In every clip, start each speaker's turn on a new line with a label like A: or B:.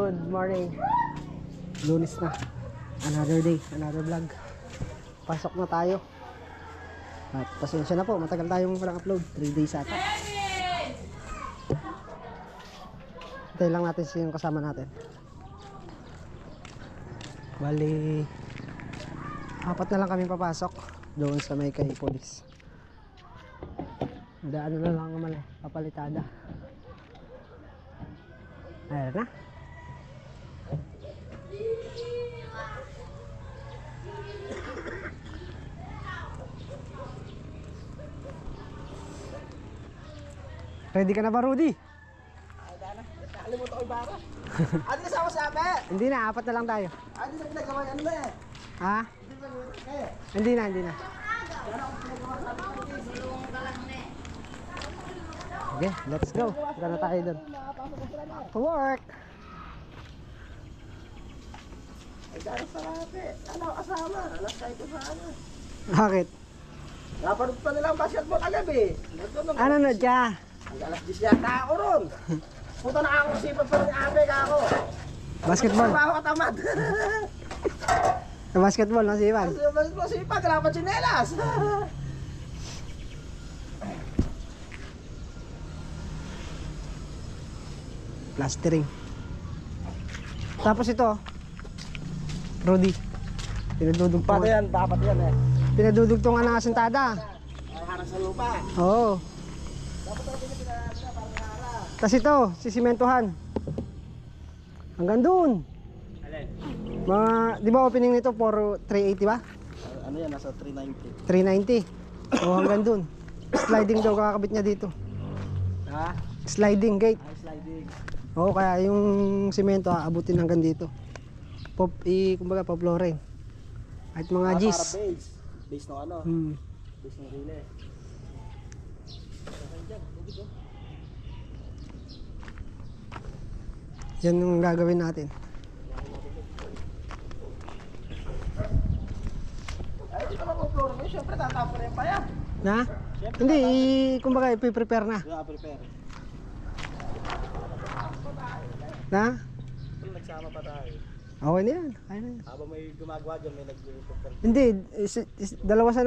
A: Good morning. Lunes na. Another day, another vlog. Pasok na tayo. At pasensya na po, matagal tayong walang upload. 3 days ata. Hintay lang natin yung kasama natin. Bali, 4 na lang kami papasok doon sa may kay police. Daan na lang naman papalitada. Ayan na. Ready ka na ba, Rudy?
B: Nakalimutan ko yung bara. Adi na sama sa akin.
A: Hindi na, 4 na lang tayo.
B: Adi na pinagawa yan na eh.
A: Ha? Hindi na, hindi na. Okay, let's go. Punta na tayo doon. To work.
B: Ay, gano'n sa lahat eh. Ano kasama? Alas tayo ko sa ano.
A: Bakit?
B: Napanood pa nilang basketball kagabi.
A: Ano na dya?
B: Ang alas 10 yata ako ron. Puta na ako sipat pa rin abe ka ako.
A: Basketball.
B: Trabaho ka tamad.
A: Sa basketball, no, si Ivan?
B: Basketball sipat, kalaban sinelas.
A: Plastering. Tapos ito, Rudy. Pinadudugtungan.
B: Yan, dapat yan eh.
A: Pinadudugtungan ng asentada.
B: Ay, harang sa lupa.
A: Oo.
B: Dapat natin yung pinagana para harang.
A: Tapos ito, sisimentohan. Hanggang doon.
B: Alin?
A: Mga, di ba opening nito for 380 ba?
B: Ano yan, nasa 390.
A: 390. O hanggang doon. Sliding daw kakabit niya dito.
B: Ha?
A: Sliding gate.
B: Ay, sliding.
A: Oo, kaya yung simento aabutin hanggang dito. Kumbaga pa-flooring. At mga
B: Para
A: G's.
B: base. Base no ano? Base ng relay.
A: Yan yung gagawin natin.
B: Ay, di ka mag-floor mo. Siyempre, tatapon rin pa yan.
A: Na? Hindi, kumbaga ipiprepare na.
B: Yeah, prepare.
A: Na?
B: Kung nagsama pa tayo.
A: Okay na yan. Kaya na yan.
B: Habang may gumagawa dyan, may nag-prepare.
A: Hindi, dalawa sa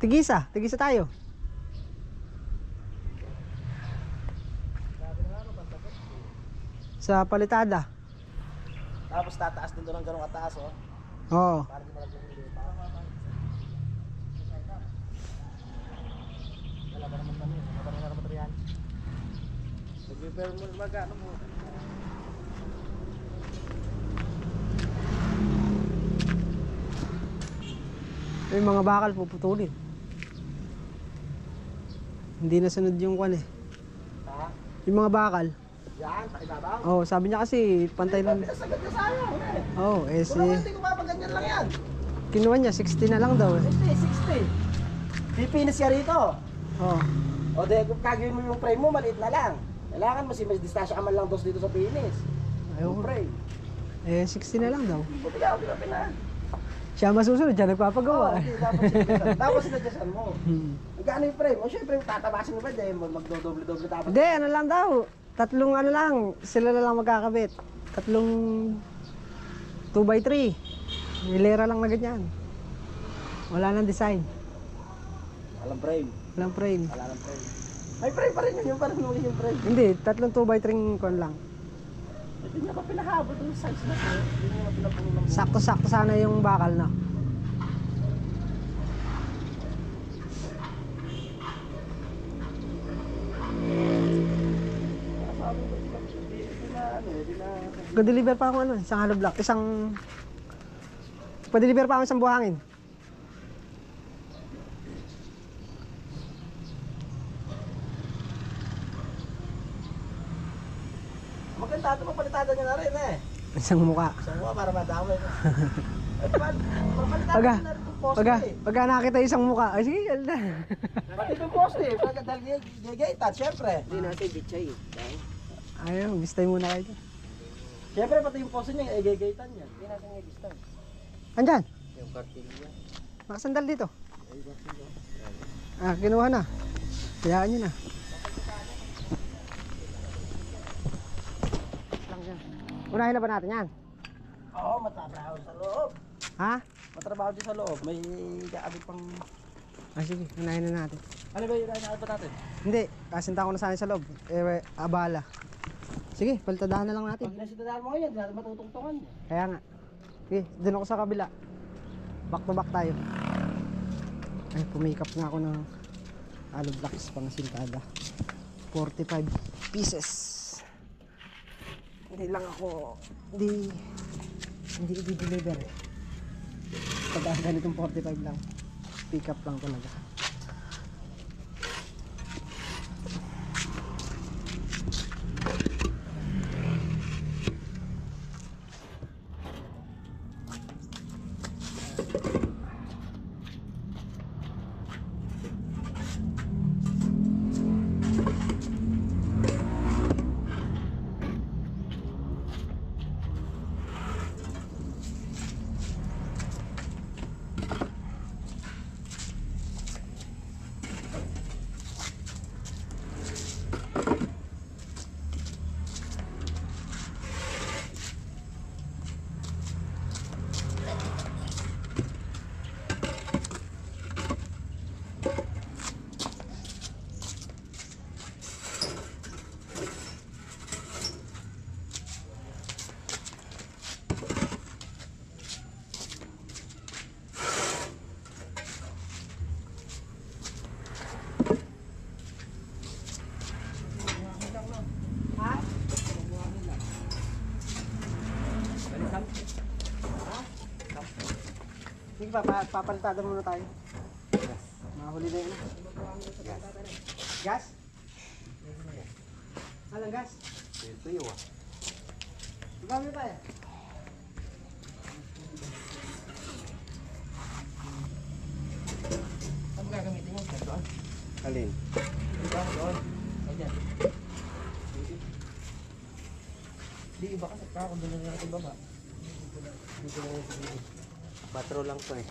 A: tigisa tayo. Sa palitada.
B: Tapos tataas din doon ng ganong kataas, oh.
A: Oo.
B: Para di malagyan yung wala pa naman kami. Wala pa naman na material. Nag-prepare mo ano mo.
A: May mga bakal puputulin. Hindi na sunod yung kwan eh.
B: Ha?
A: Yung mga bakal.
B: Yan, pakibabaw.
A: Oh, sabi niya kasi pantay lang.
B: Pinasagot niya sayang, eh.
A: Oh, eh
B: Kung naman
A: si
B: hindi ko mapaganyan lang yan.
A: kinuha niya 60 na lang daw eh.
B: 60. Pipinis ka rito.
A: Oh.
B: O de, kung kagawin mo yung frame mo, maliit na lang. Kailangan mo may distasya ka man lang dos dito sa pinis.
A: Ayun.
B: Yung frame.
A: Eh 60 na lang daw.
B: Buti ka, hindi ka pina.
A: Siya masusunod, siya nagpapagawa.
B: Hindi, dapat sinadyasan. Dapat sinadyasan mo.
A: Hmm.
B: Magkano yung frame mo? Siyempre, tatabasin mo ba dahil magdodoble-doble dapat.
A: Hindi, ano lang daw. Tatlong ano lang, sila na lang magkakabit. Tatlong 2x3. Hilera lang na ganyan. Wala nang design.
B: Walang frame.
A: Walang frame.
B: Wala ng frame. May frame pa rin yun. Yung parang nuli yung frame.
A: Hindi, tatlong 2x3 kon lang.
B: Hindi niya pa pinahabot yung size na ito. Hindi niya pa pinapuno ng
A: Sakto-sakto sana yung bakal na. Ga-deliver pa ako ano, isang hollow block, pa-deliver pa ako isang buhangin.
B: Maganda ito, mapalitada niya na rin eh.
A: Isang mukha.
B: Isang mukha para madamay ko. Mapalitada niya na rin itong poste eh.
A: Pagka nakita isang mukha, ay sige, alda.
B: Pati itong poste eh. Dahil gigaitan, syempre.
C: Hindi natin bitchay eh.
A: Ayaw, bistay muna kayo dyan.
B: Syempre pati yung poste niya, gigaitan niya. Hindi natin i-distan.
A: Andyan,
C: Yung kartilya.
A: nakasandal dito. Ah, kinuha na. Hayaan nyo na. Lang yan. Unahin na ba natin yan?
B: Oo, matrabaho sa loob.
A: Ha?
B: Matrabaho din sa loob. May kaabit pang...
A: Ah, sige, unahin na natin.
B: Ano ba yung inaabot natin?
A: Hindi, kasinta ko na sana sa loob. Abala. Sige, paltadahan na lang natin.
B: Pag nasidadaan mo ngayon, hindi natin matutungtungan.
A: Kaya nga. Sige, dun ako sa kabila. Back to back tayo. Ay, pumikap nga ako ng hollow blocks pang sintada. 45 pieces. Hindi lang ako, hindi i-deliver. Pag ganitong 45 lang, pick up lang talaga. Sige pa, papalitada muna tayo. Mahuli na yun. Gas? Alang gas?
B: Ito yun ah.
A: Magkano tayo?
B: Saan mo gagamitin yun? Doon?
C: Alin?
B: Doon? Ay, dyan. Di iba kasi ako doon na natin baba. Dito na yung siguro.
C: 4 lang to eh.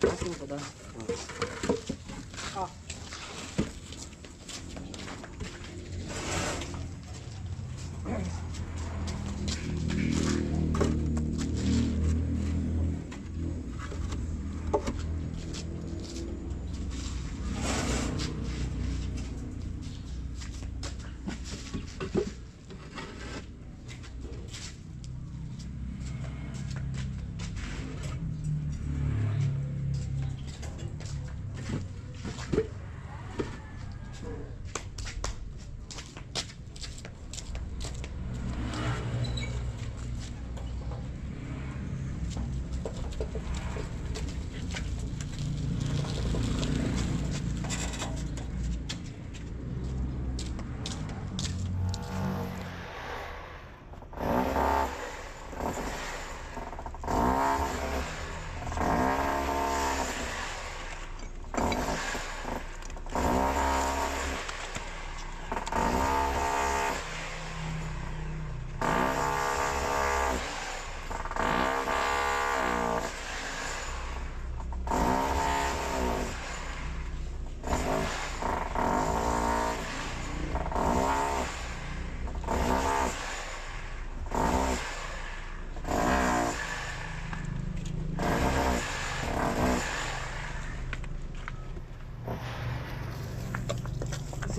B: Kasi mo pa doon.
A: Ah.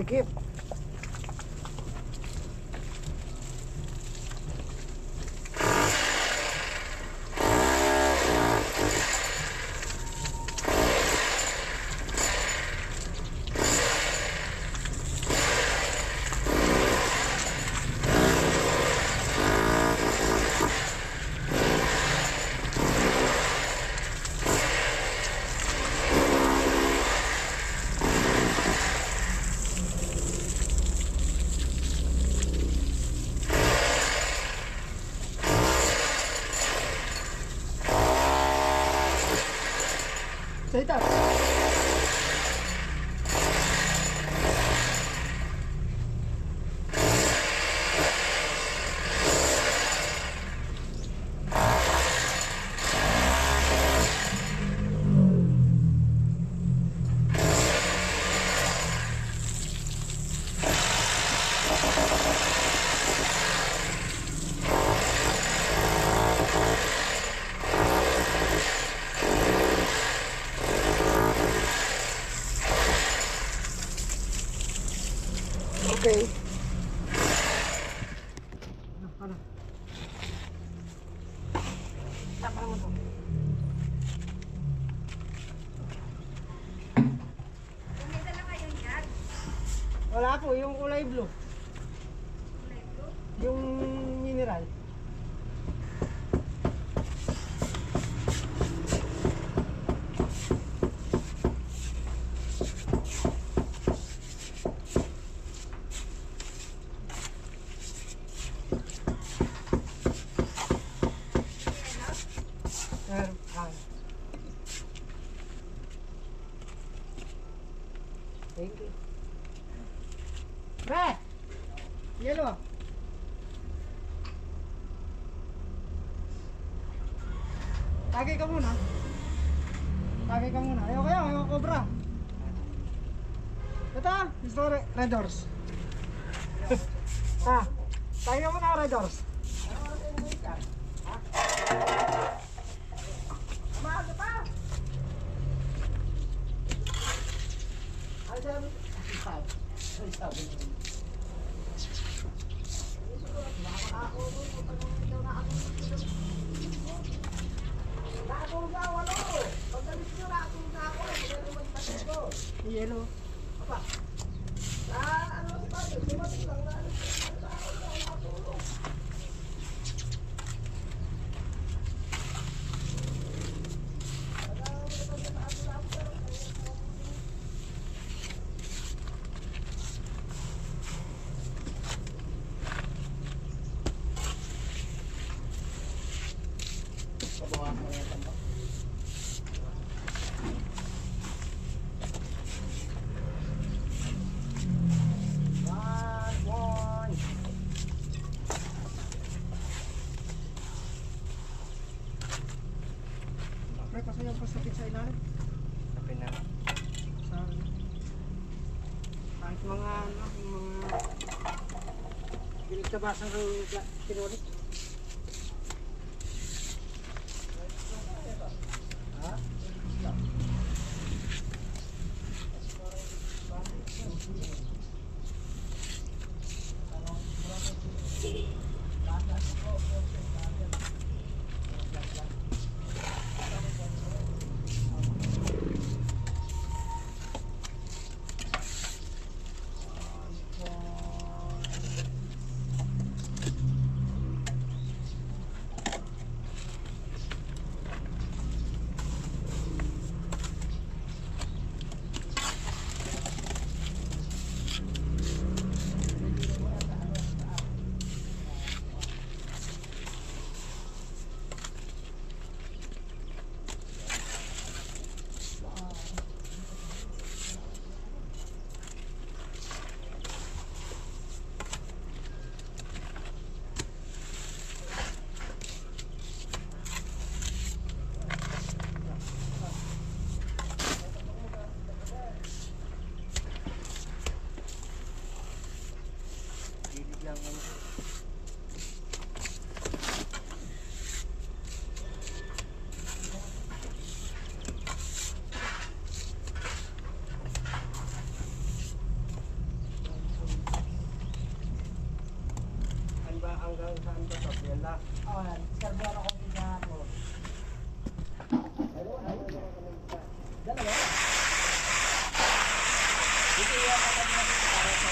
A: Sikip. Sa itaas. Okay. Ano? Tapa naman to.
D: May dala kayong yan.
A: Wala po, yung kulay blue.
D: Kulay blue.
A: Yung mineral. Meron. Thank you. Pre! Yellow. Tagay ka muna. Tagay ka muna. Ayaw cobra. Ito, gusto ko red doors. Tagay ka muna red doors.
B: Maaga pa! Ay, sabi niya. Nakatulog na ako, ano? Pagdalis nyo, nakatulog na ako. Kaya naman tasin ko.
A: Yellow.
B: Ano si Pablo? Dumating lang na. Nakatulog.
A: Pre, kasi yung pasakit sa ilalim.
C: Sabi na.
A: Sa kahit mga ano, yung mga pinagtabasan ng kinulit.
C: Hanggang saan ba ito? Yan lang.
B: Skarbo ako sa ako. Dalawa? Dito yung para sa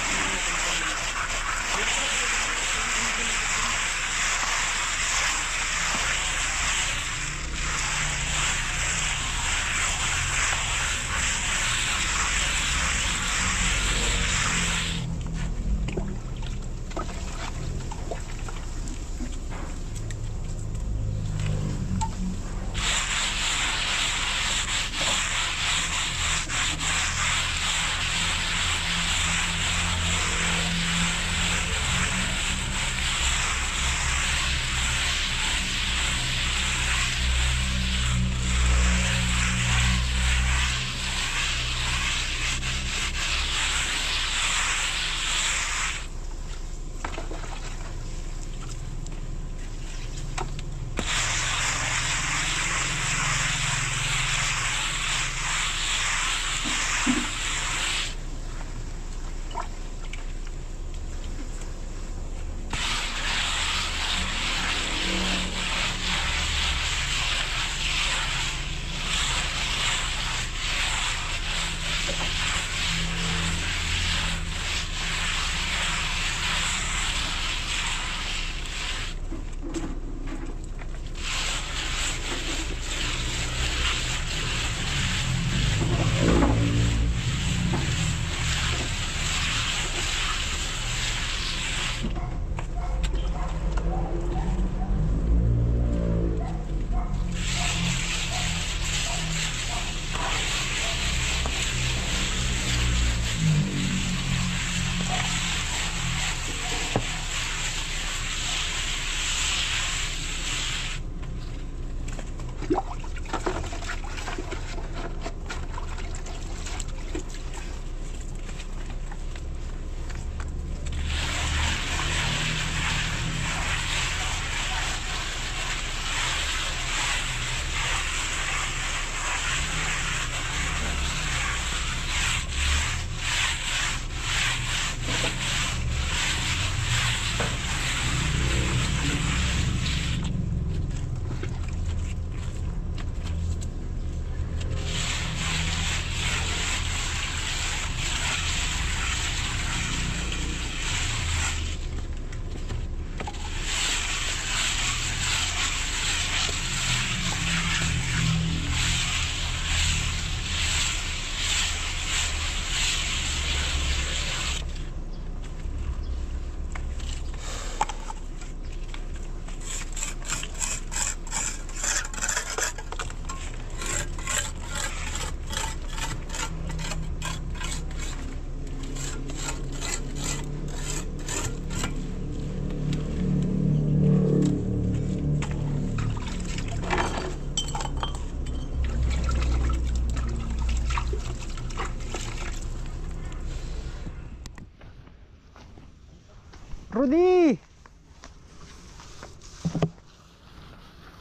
A: Rudy!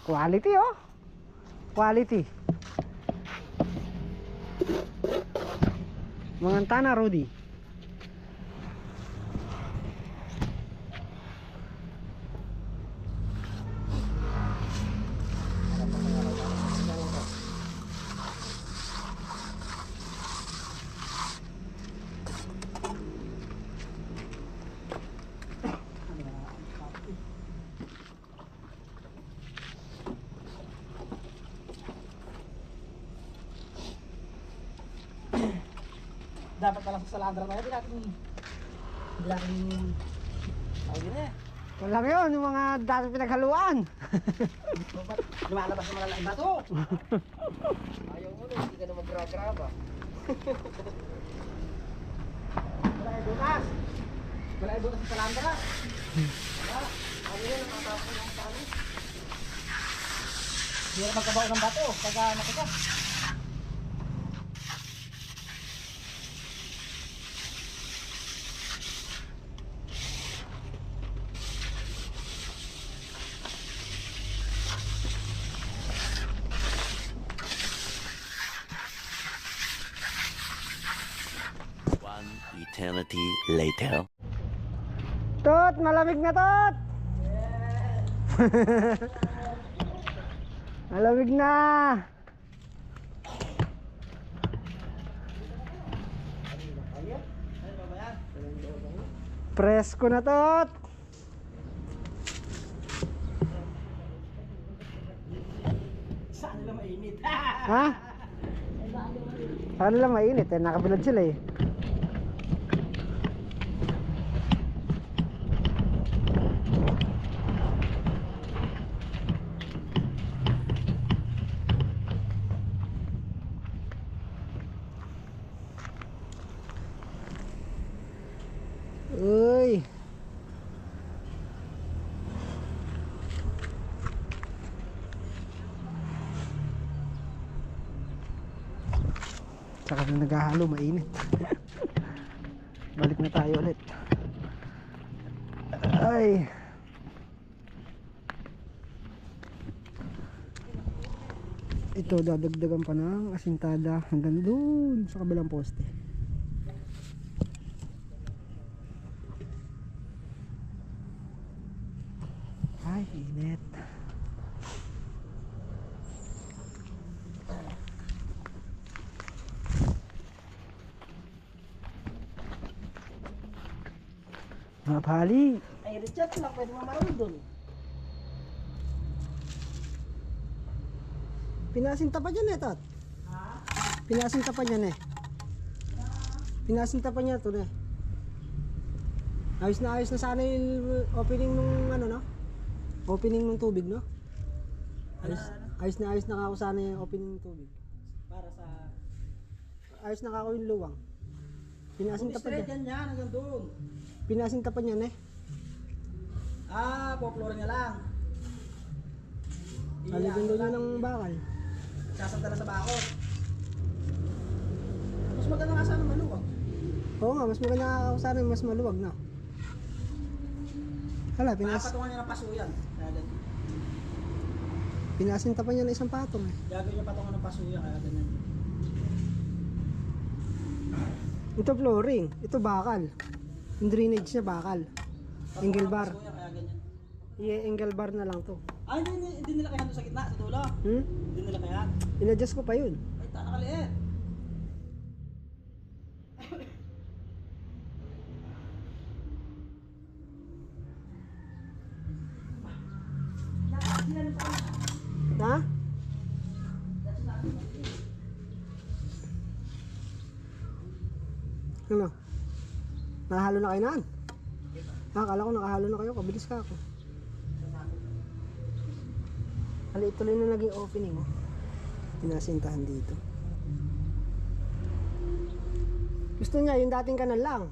A: Quality oh. Quality. Manganta na Rudy.
B: Dapat pala sa salandra na yun, hindi natin, ayun na eh.
A: Wala yun, yung mga dati pinaghaluan.
B: Lumalabas ng mga laing bato. Ayaw mo na, hindi ka na mag-grab-graba. Wala kayo butas. Wala kayo butas sa salandra. Wala. Ano yun, nakatapos yung tali. Hindi na magkabaw ng bato, pagka nakita.
E: One eternity later.
A: Tot, malamig na tot. Malamig na. Presko na tot.
B: Saan nila mainit?
A: Ha? Saan lang mainit eh, nakabilad sila eh. Uy. Saka na naghahalo, mainit. Balik na tayo ulit. Ay. Ito dadagdagan pa ng asintada hanggang dun sa kabilang poste. Ay, init. Mga pali.
B: Ay, Richard, lang pwede mo maroon doon.
A: Pinasinta pa dyan eh, Tot. Pinasinta pa dyan eh. Pinasinta pa niya ito eh. Ayos na sana yung opening nung ano no? Opening ng tubig no? Ayos na kako sana yung opening ng tubig.
B: Para sa...
A: Ayos na kako yung luwang. Pinasinta pa
B: Straight
A: dyan.
B: yan hanggang doon.
A: Pinasinta pa niyan eh.
B: Ah, po-flooring na lang.
A: Haligan doon yun ng bakal.
B: Sasanta na sa bakod. Mas maganda nga sana maluwag.
A: Oo nga, mas maganda kako sana yung mas maluwag no? Hala,
B: Patungan niya ng paso yan.
A: pinasinta pa niya na isang patong eh.
B: Gagawin niya patungan ng paso yan, kaya ganyan.
A: Ito flooring, ito bakal. Yung drainage niya bakal. Angle bar.
B: Kuya, kaya ganyan.
A: I-angle bar na lang to.
B: Ah, hindi nila kaya doon sa gitna, sa dulo.
A: Hmm?
B: Hindi nila kaya.
A: In-adjust ko pa yun.
B: Ay, nakaliit.
A: Ha? Ano? Nakahalo na kayo naan? Akala ko nakahalo na kayo. Kabilis ka ako. Hali, tuloy na naging opening. Oh. Pinasintahan dito. Gusto niya yung dating kanal lang.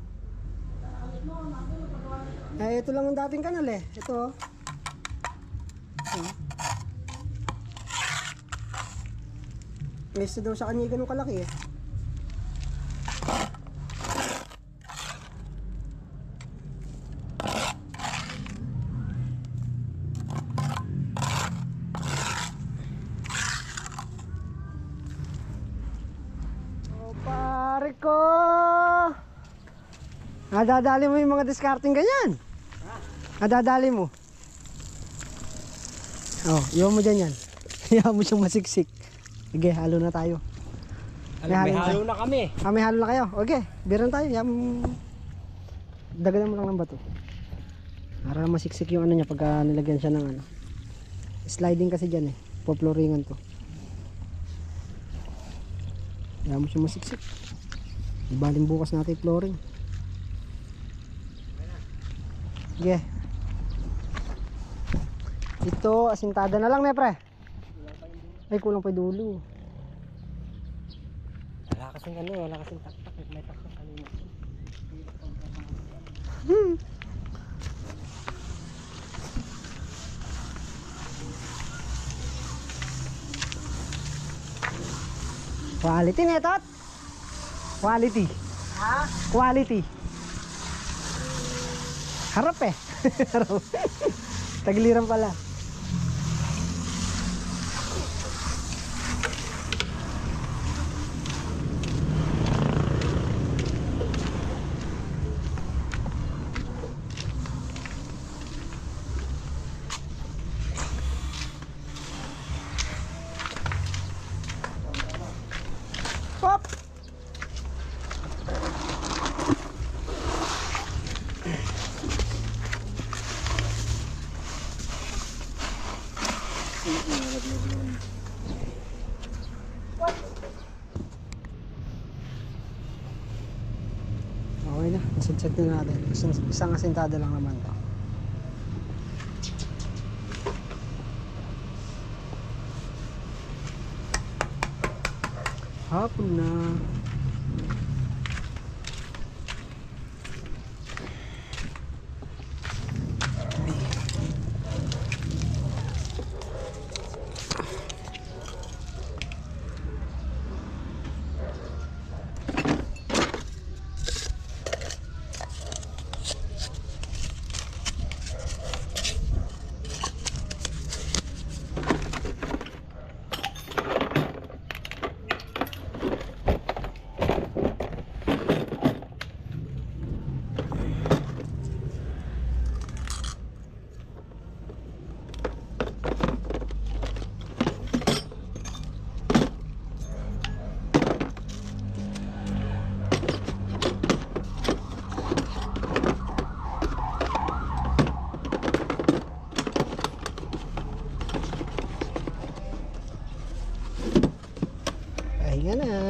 A: Eh, ito lang yung dating kanal eh. Ito oh. Gusto daw sa kanya ganun kalaki eh. Oh, pare ko! Nadadali mo yung mga discarding ganyan. Nadadali mo. Oh, iwan mo dyan yan. Iwan mo siyang masiksik. Sige, halo na tayo.
C: May halo na kami.
A: May halo na kayo. Okay, biran tayo. Dagalan mo lang ng bato. Para masiksik yung ano niya pagka nilagyan siya ng ano. Sliding kasi dyan eh. Poploringan to. Kaya mo siya masiksik. Ibaling bukas natin flooring. Sige. Ito, asintada na lang, nepre. Ay, kulang pa yung dulo.
C: Wala kasing ano, wala kasing taktak. May taktak kanina.
A: Quality netot. Quality.
B: Ha?
A: Quality. Harap eh. Harap. Tagliran pala. Hop! Okay na, set na natin. Isang asintada lang naman to. Hapon na. Pahinga na.